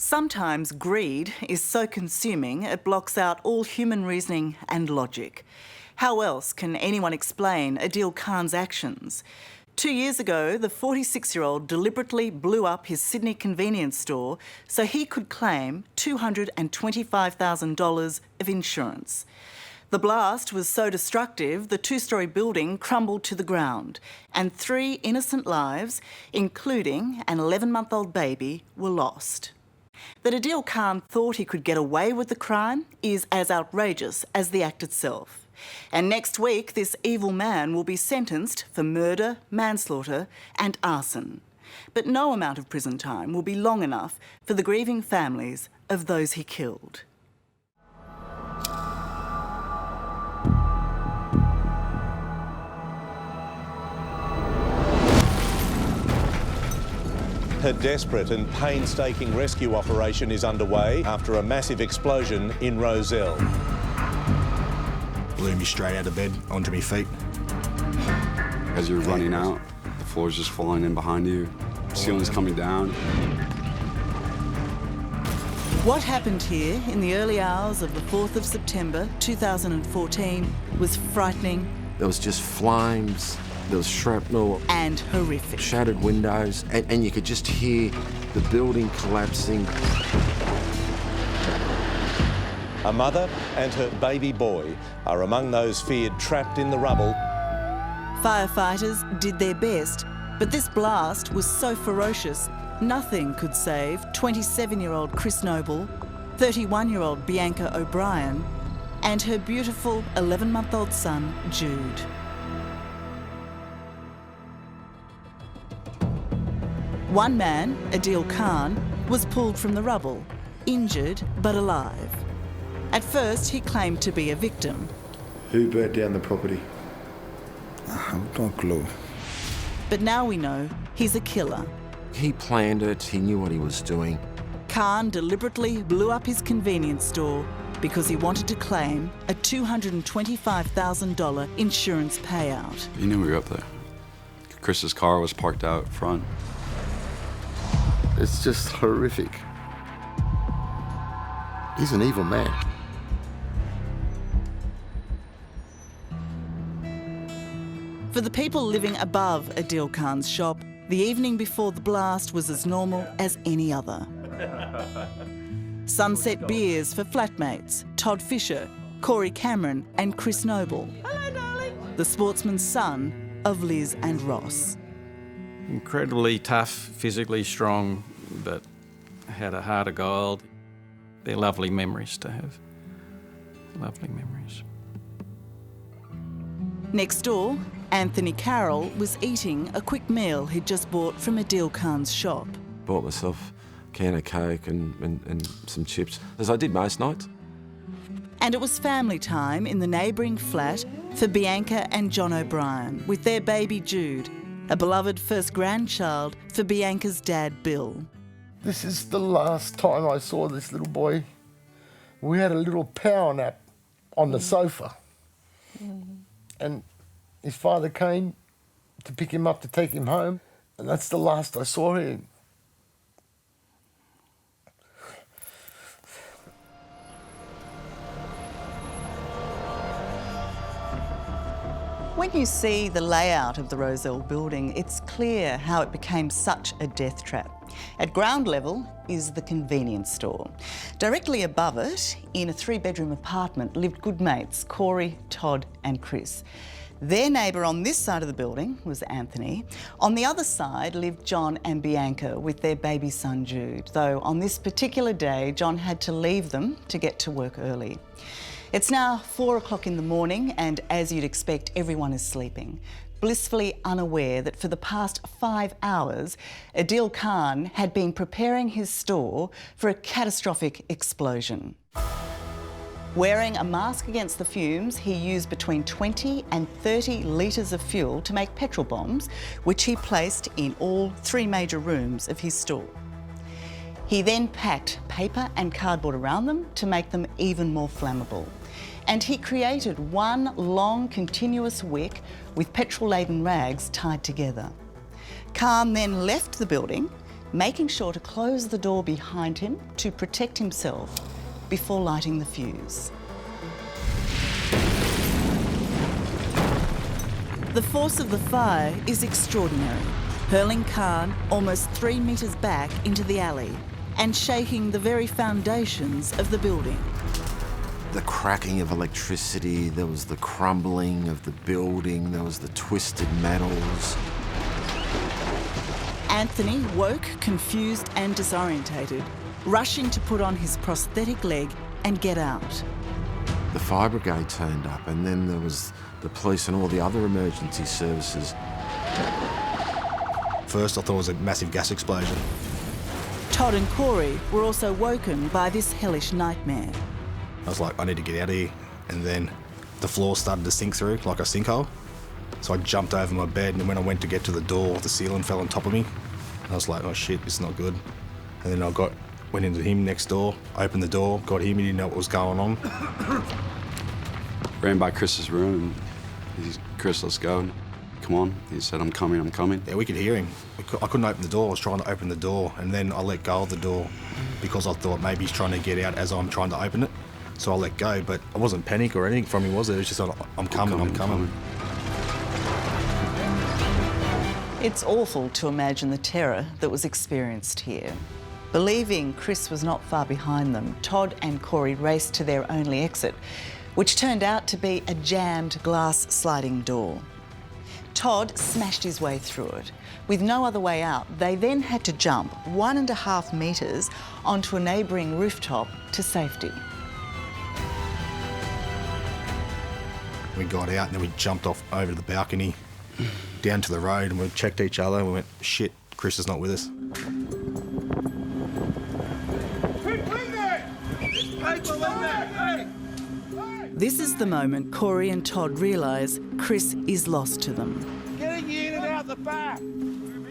Sometimes greed is so consuming it blocks out all human reasoning and logic. How else can anyone explain Adeel Khan's actions? 2 years ago, the 46-year-old deliberately blew up his Sydney convenience store so he could claim $225,000 of insurance. The blast was so destructive, the two-storey building crumbled to the ground and 3 innocent lives, including an 11-month-old baby, were lost. That Adeel Khan thought he could get away with the crime is as outrageous as the act itself. And next week, this evil man will be sentenced for murder, manslaughter and arson. But no amount of prison time will be long enough for the grieving families of those he killed. A desperate and painstaking rescue operation is underway after a massive explosion in Rozelle. Blew me straight out of bed onto my feet. As you're running out, the floor's just falling in behind you, ceiling's coming down. What happened here in the early hours of the 4th of September 2014 was frightening. There was just flames. There was shrapnel. And horrific. Shattered windows, and you could just hear the building collapsing. A mother and her baby boy are among those feared trapped in the rubble. Firefighters did their best, but this blast was so ferocious, nothing could save 27-year-old Chris Noble, 31-year-old Bianca O'Brien, and her beautiful 11-month-old son, Jude. One man, Adeel Khan, was pulled from the rubble, injured but alive. At first, he claimed to be a victim. Who burnt down the property? No clue. But now we know he's a killer. He planned it, he knew what he was doing. Khan deliberately blew up his convenience store because he wanted to claim a $225,000 insurance payout. You knew we were up there. Chris's car was parked out front. It's just horrific. He's an evil man. For the people living above Adeel Khan's shop, the evening before the blast was as normal as any other. Sunset beers for flatmates, Todd Fisher, Corey Cameron and Chris Noble. Hello, darling. The sportsman's son of Liz and Ross. Incredibly tough, physically strong, but had a heart of gold. They're lovely memories to have. Lovely memories. Next door, Anthony Carroll was eating a quick meal he'd just bought from Adeel Khan's shop. Bought myself a can of Coke and some chips, as I did most nights. And it was family time in the neighbouring flat for Bianca and John O'Brien with their baby Jude, a beloved first grandchild for Bianca's dad, Bill. This is the last time I saw this little boy. We had a little power nap on the sofa. And his father came to pick him up to take him home. And that's the last I saw him. When you see the layout of the Rozelle building, it's clear how it became such a death trap. At ground level is the convenience store. Directly above it, in a 3-bedroom apartment, lived good mates Corey, Todd and Chris. Their neighbour on this side of the building was Anthony. On the other side lived John and Bianca with their baby son Jude, though on this particular day, John had to leave them to get to work early. It's now 4 o'clock in the morning and, as you'd expect, everyone is sleeping, blissfully unaware that for the past 5 hours, Adeel Khan had been preparing his store for a catastrophic explosion. Wearing a mask against the fumes, he used between 20 and 30 litres of fuel to make petrol bombs, which he placed in all 3 major rooms of his store. He then packed paper and cardboard around them to make them even more flammable. And he created one long, continuous wick with petrol-laden rags tied together. Khan then left the building making sure to close the door behind him to protect himself before lighting the fuse. The force of the fire is extraordinary, hurling Khan almost 3 metres back into the alley and shaking the very foundations of the building. The cracking of electricity, there was the crumbling of the building, there was the twisted metals. Anthony woke confused and disorientated, rushing to put on his prosthetic leg and get out. The fire brigade turned up, and then there was the police and all the other emergency services. First, I thought it was a massive gas explosion. Todd and Corey were also woken by this hellish nightmare. I was like, I need to get out of here. And then the floor started to sink through like a sinkhole. So I jumped over my bed, and when I went to get to the door, the ceiling fell on top of me. And I was like, oh shit, this is not good. And then I went into him next door, opened the door, got him, he didn't know what was going on. Ran by Chris's room and he's, Chris, let's go. Come on. He said, I'm coming, I'm coming. Yeah, we could hear him. I couldn't open the door, I was trying to open the door, and then I let go of the door because I thought maybe he's trying to get out as I'm trying to open it. So I let go, but I wasn't panic or anything from him, was it? It was just like, I'm coming. It's awful to imagine the terror that was experienced here. Believing Chris was not far behind them, Todd and Corey raced to their only exit, which turned out to be a jammed glass sliding door. Todd smashed his way through it. With no other way out, they then had to jump 1.5 metres onto a neighbouring rooftop to safety. We got out and then we jumped off over the balcony, down to the road, and we checked each other and we went, shit, Chris is not with us. This is the moment Corey and Todd realise Chris is lost to them. Getting in and out the back.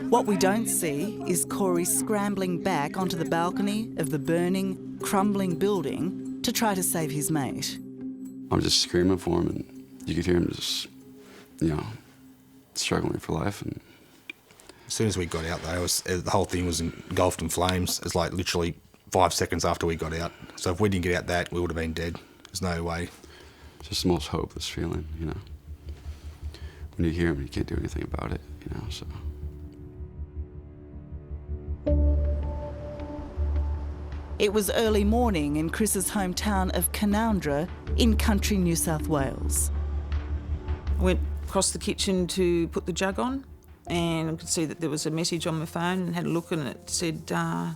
What we don't see is Corey scrambling back onto the balcony of the burning, crumbling building to try to save his mate. I'm just screaming for him, and you could hear him just, struggling for life. And As soon as we got out, though, the whole thing was engulfed in flames. It's like literally 5 seconds after we got out. So if we didn't get out that, we would have been dead. There's no way. it's just the most hopeless feeling, When you hear him, you can't do anything about it, so. It was early morning in Chris's hometown of Canowindra in country New South Wales. I went across the kitchen to put the jug on, and I could see that there was a message on my phone, and had a look, and it said, I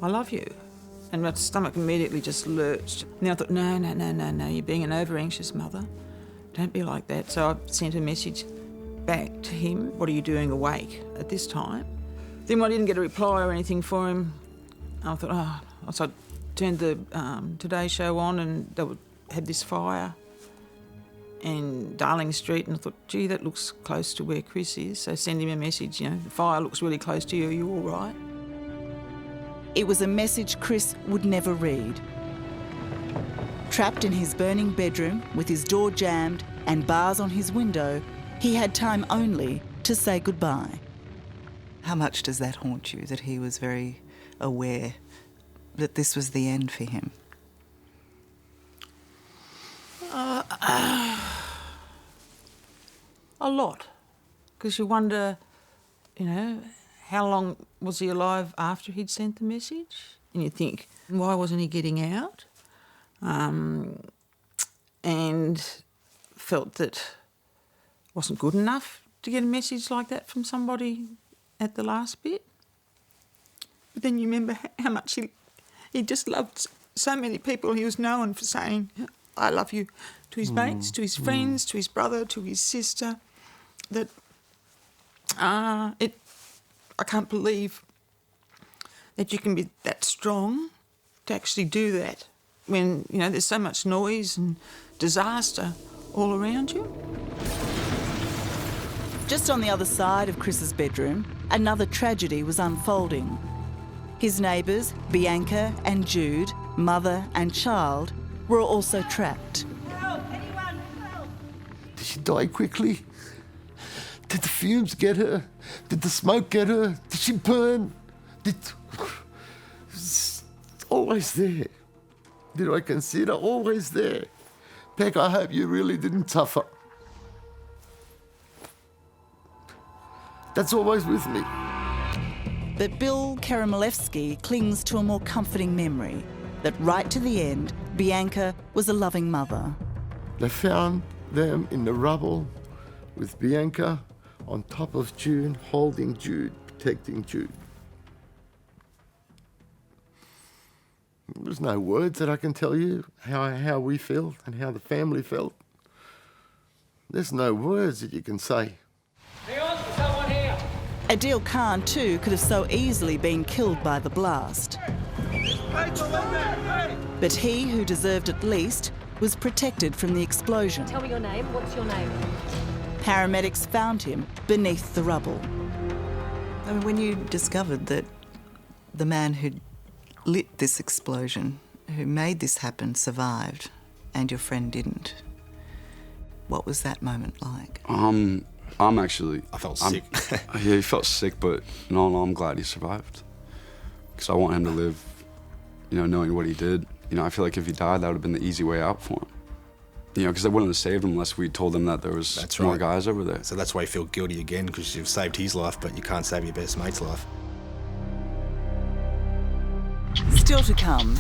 love you. And my stomach immediately just lurched. And I thought, no, you're being an over-anxious mother. Don't be like that. So I sent a message back to him, what are you doing awake at this time? Then when I didn't get a reply or anything for him, I thought, so I turned the Today Show on, and they had this fire in Darling Street, and I thought, gee, that looks close to where Chris is. So send him a message, the fire looks really close to you, are you all right? It was a message Chris would never read. Trapped in his burning bedroom with his door jammed and bars on his window, he had time only to say goodbye. How much does that haunt you, that he was very aware that this was the end for him? A lot, because you wonder, how long was he alive after he'd sent the message? And you think, why wasn't he getting out? And felt that it wasn't good enough to get a message like that from somebody at the last bit. But then you remember how much he just loved so many people. He was known for saying, I love you, to his mates, to his friends, to his brother, to his sister, that I can't believe that you can be that strong to actually do that when, there's so much noise and disaster all around you. Just on the other side of Chris's bedroom, another tragedy was unfolding. His neighbours, Bianca and Jude, mother and child, were also trapped. Help! Anyone, help! Did she die quickly? Did the fumes get her? Did the smoke get her? Did she burn? It's always there. Did I consider always there? Peck, I hope you really didn't suffer. That's always with me. But Bill Karamalevsky clings to a more comforting memory that right to the end, Bianca was a loving mother. They found them in the rubble with Bianca on top of Jude, holding Jude, protecting Jude. There's no words that I can tell you how we felt and how the family felt. There's no words that you can say. Hang on, someone here. Adeel Khan too could have so easily been killed by the blast. But he, who deserved it least, was protected from the explosion. Tell me your name. What's your name? Paramedics found him beneath the rubble. I mean, when you discovered that the man who'd lit this explosion, who made this happen, survived, and your friend didn't, what was that moment like? I felt sick. Yeah, he felt sick, but no, I'm glad he survived. Because I want him to live, you know, knowing what he did. You know, I feel like if he died, that would have been the easy way out for him. You know, because they wouldn't have saved him unless we told them that there was more guys over there. So that's why you feel guilty again, because you've saved his life, but you can't save your best mate's life. Still to come,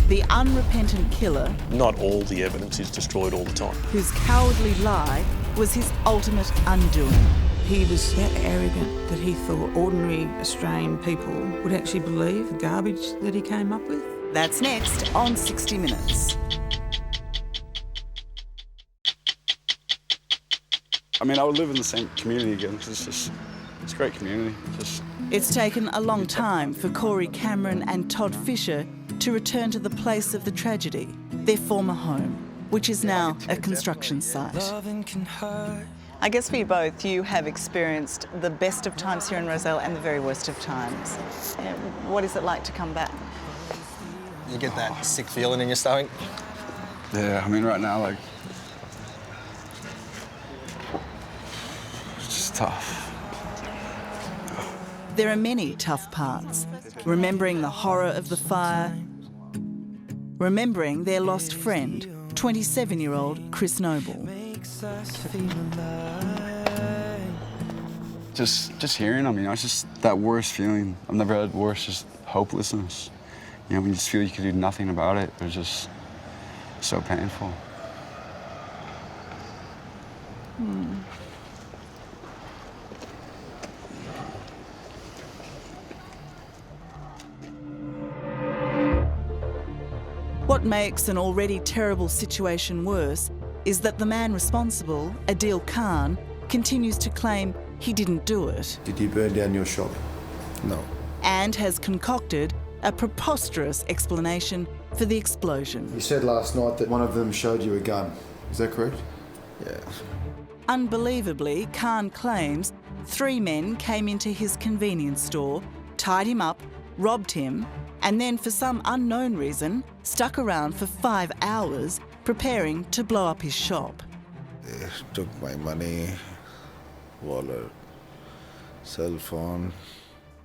the unrepentant killer, Not all the evidence is destroyed all the time. whose cowardly lie was his ultimate undoing. He was that arrogant that he thought ordinary Australian people would actually believe the garbage that he came up with. That's next on 60 Minutes. I mean, I would live in the same community again, because it's a great community. It's taken a long time for Corey Cameron and Todd Fisher to return to the place of the tragedy, their former home, which is now a construction site. I guess for you both, you have experienced the best of times here in Rozelle and the very worst of times. What is it like to come back? You get that sick feeling in your stomach? Yeah, I mean, right now, like, it's just tough. There are many tough parts. Remembering the horror of the fire, remembering their lost friend, 27-year-old Chris Noble. Just hearing, I mean, it's just that worst feeling. I've never had worse, just hopelessness. You know, when you just feel you can do nothing about it, it was just so painful. What makes an already terrible situation worse is that the man responsible, Adeel Khan, continues to claim he didn't do it. Did you burn down your shop? No. And has concocted a preposterous explanation for the explosion. You said last night that one of them showed you a gun. Is that correct? Yeah. Unbelievably, Khan claims 3 men came into his convenience store, tied him up, robbed him, and then for some unknown reason stuck around for 5 hours preparing to blow up his shop. They took my money, wallet, cell phone.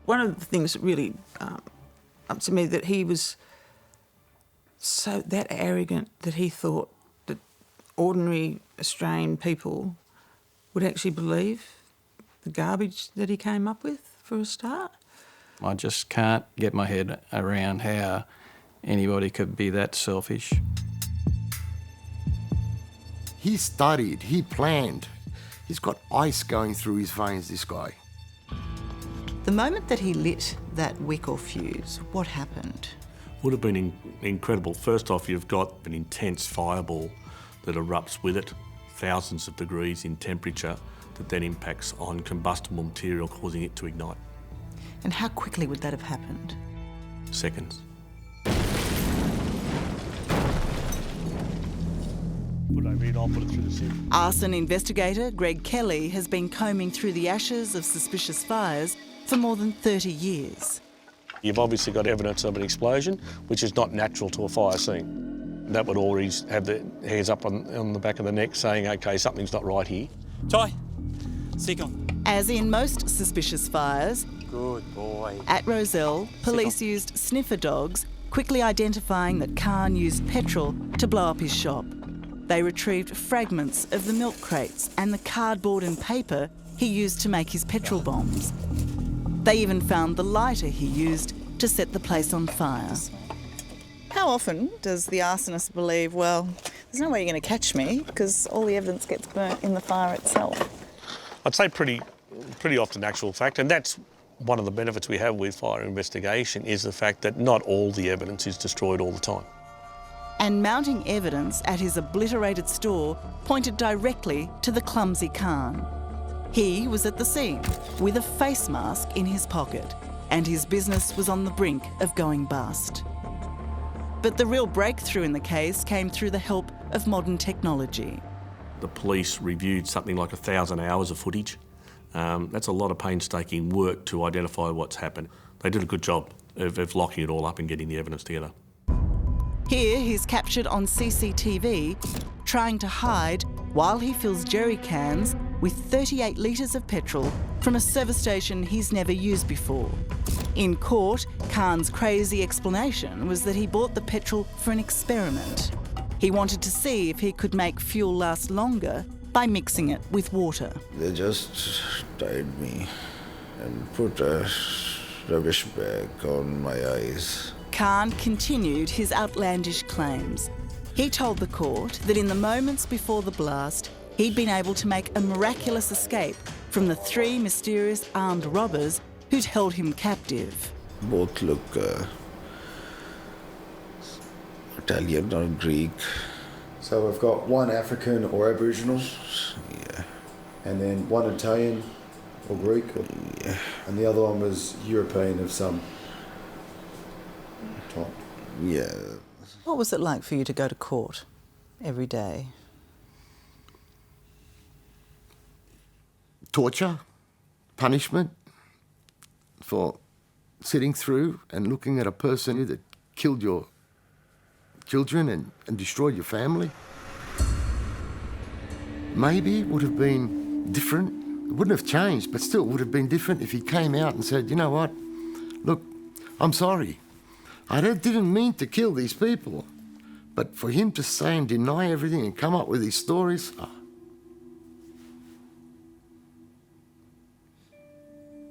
One of the things that really up to me, that he was so that arrogant that he thought that ordinary Australian people would actually believe the garbage that he came up with, for a start. I just can't get my head around how anybody could be that selfish. He studied, he planned. He's got ice going through his veins, this guy. The moment that he lit that wick or fuse, what happened? Would have been incredible. First off, you've got an intense fireball that erupts with it, thousands of degrees in temperature, that then impacts on combustible material, causing it to ignite. And how quickly would that have happened? Seconds. I'll put it through the sieve. Arson investigator Greg Kelly has been combing through the ashes of suspicious fires for more than 30 years. You've obviously got evidence of an explosion, which is not natural to a fire scene. That would already have the hairs up on the back of the neck saying, OK, something's not right here. Ty, stick on. As in most suspicious fires, Good boy. At Rozelle, police used sniffer dogs, quickly identifying that Khan used petrol to blow up his shop. They retrieved fragments of the milk crates and the cardboard and paper he used to make his petrol bombs. They even found the lighter he used to set the place on fire. How often does the arsonist believe, well, there's no way you're going to catch me because all the evidence gets burnt in the fire itself? I'd say pretty often actual fact, and that's one of the benefits we have with fire investigation is the fact that not all the evidence is destroyed all the time. And mounting evidence at his obliterated store pointed directly to the clumsy Khan. He was at the scene with a face mask in his pocket, and his business was on the brink of going bust. But the real breakthrough in the case came through the help of modern technology. The police reviewed something like 1,000 hours of footage. That's a lot of painstaking work to identify what's happened. They did a good job of locking it all up and getting the evidence together. Here he's captured on CCTV trying to hide while he fills jerry cans with 38 litres of petrol from a service station he's never used before. In court, Khan's crazy explanation was that he bought the petrol for an experiment. He wanted to see if he could make fuel last longer by mixing it with water. They just tied me and put a rubbish bag on my eyes. Khan continued his outlandish claims. He told the court that in the moments before the blast, he'd been able to make a miraculous escape from the 3 mysterious armed robbers who'd held him captive. Both look Italian or Greek. So we've got one African or Aboriginal. Yeah. And then one Italian or Greek. Yeah. And the other one was European of some type. Yeah. What was it like for you to go to court every day? Torture, punishment for sitting through and looking at a person that killed your children and destroyed your family. Maybe it would have been different. It wouldn't have changed, but still it would have been different if he came out and said, you know what, look, I'm sorry. I didn't mean to kill these people. But for him to say and deny everything and come up with these stories,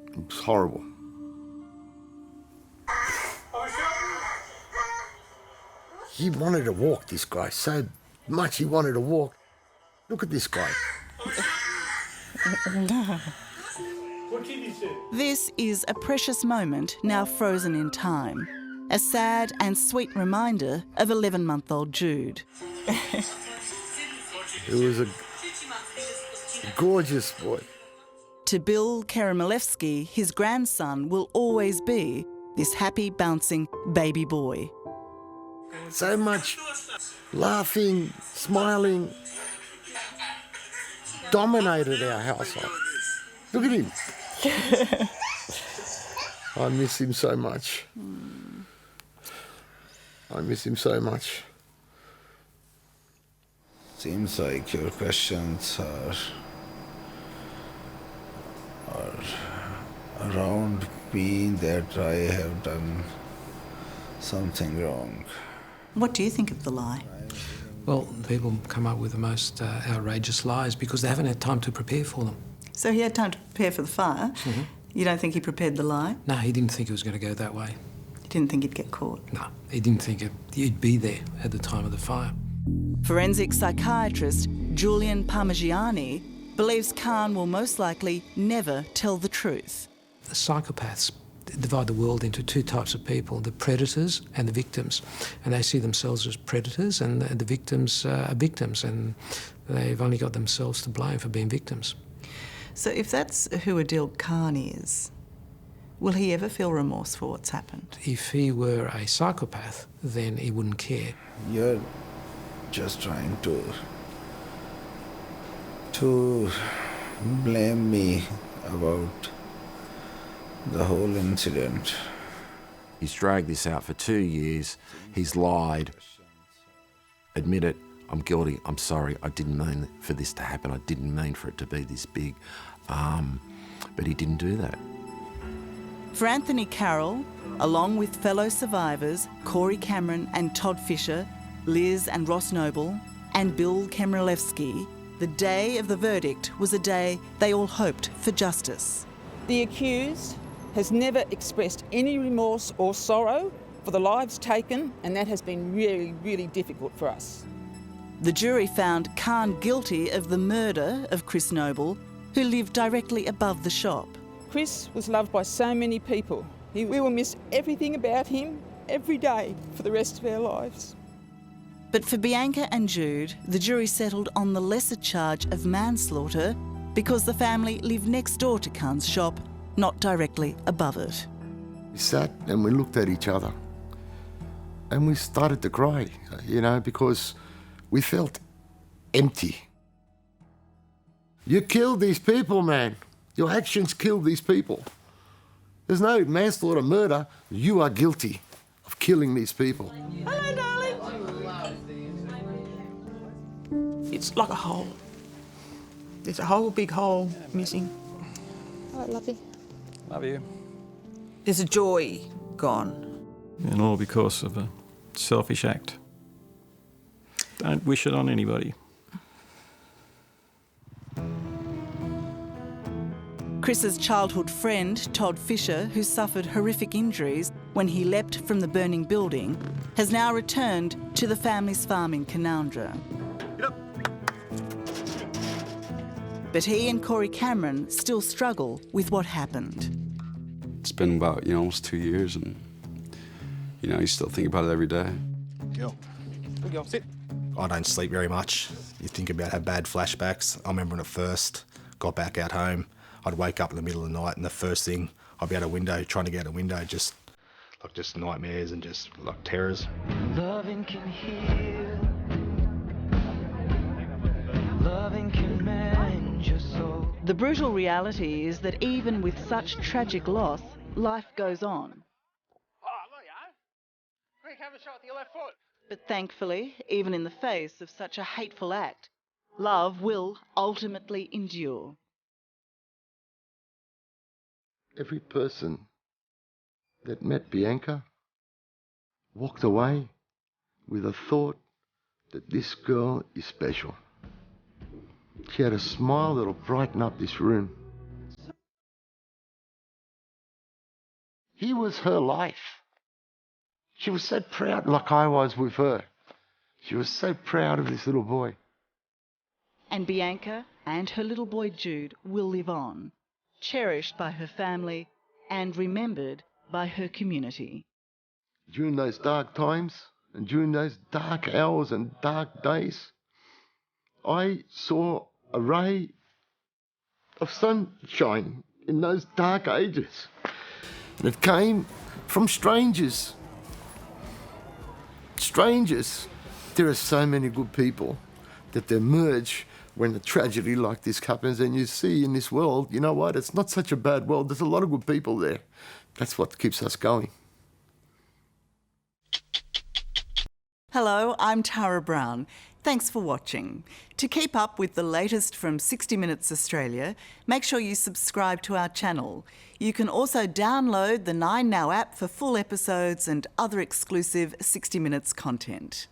it was horrible. He wanted to walk, this guy, so much he wanted to walk. Look at this guy. This is a precious moment now frozen in time. A sad and sweet reminder of 11-month-old Jude. It was a gorgeous boy. To Bill Karamalevsky, his grandson will always be this happy, bouncing baby boy. So much laughing, smiling, dominated our household. Look at him. I miss him so much. I miss him so much. Seems like your questions are around me that I have done something wrong. What do you think of the lie? Well, people come up with the most outrageous lies because they haven't had time to prepare for them. So he had time to prepare for the fire. Mm-hmm. You don't think he prepared the lie? No, he didn't think it was going to go that way. He didn't think he'd get caught? No, he didn't think he'd be there at the time of the fire. Forensic psychiatrist Julian Parmigiani believes Khan will most likely never tell the truth. The psychopaths divide the world into 2 types of people, the predators and the victims. And they see themselves as predators and the victims are victims, and they've only got themselves to blame for being victims. So if that's who Adeel Khan is, will he ever feel remorse for what's happened? If he were a psychopath, then he wouldn't care. You're just trying to blame me about the whole incident. He's dragged this out for 2 years. He's lied. Admit it. I'm guilty. I'm sorry. I didn't mean for this to happen. I didn't mean for it to be this big. But he didn't do that. For Anthony Carroll, along with fellow survivors Corey Cameron and Todd Fisher, Liz and Ross Noble, and Bill Kemrelevsky, the day of the verdict was a day they all hoped for justice. The accused has never expressed any remorse or sorrow for the lives taken, and that has been really, really difficult for us. The jury found Khan guilty of the murder of Chris Noble, who lived directly above the shop. Chris was loved by so many people. We will miss everything about him every day for the rest of our lives. But for Bianca and Jude, the jury settled on the lesser charge of manslaughter because the family lived next door to Khan's shop, not directly above it. We sat and we looked at each other and we started to cry, you know, because we felt empty. You killed these people, man. Your actions killed these people. There's no manslaughter, murder. You are guilty of killing these people. Hello, darling. It's like a hole. There's a whole big hole missing. Hello, lovey. Love you. There's a joy gone. And all because of a selfish act. Don't wish it on anybody. Chris's childhood friend, Todd Fisher, who suffered horrific injuries when he leapt from the burning building, has now returned to the family's farm in Canowindra. But he and Corey Cameron still struggle with what happened. It's been about, almost 2 years, and, you still think about it every day. Good girl, sit. I don't sleep very much. You think about how bad flashbacks. I remember when it first got back out home, I'd wake up in the middle of the night and the first thing, I'd be out a window, trying to get out a window, just nightmares and just like terrors. Loving can heal. Loving can mend your soul. The brutal reality is that even with such tragic loss, life goes on. Quick, have a shot with your left foot. But thankfully, even in the face of such a hateful act, love will ultimately endure. Every person that met Bianca walked away with a thought that this girl is special. She had a smile that'll brighten up this room. He was her life. She was so proud, like I was with her. She was so proud of this little boy. And Bianca and her little boy Jude will live on, cherished by her family and remembered by her community. During those dark times and during those dark hours and dark days, I saw a ray of sunshine in those dark ages. And it came from strangers. Strangers. There are so many good people that emerge when a tragedy like this happens, and you see in this world, you know what, it's not such a bad world. There's a lot of good people there. That's what keeps us going. Hello, I'm Tara Brown. Thanks for watching. To keep up with the latest from 60 Minutes Australia, make sure you subscribe to our channel. You can also download the 9Now app for full episodes and other exclusive 60 Minutes content.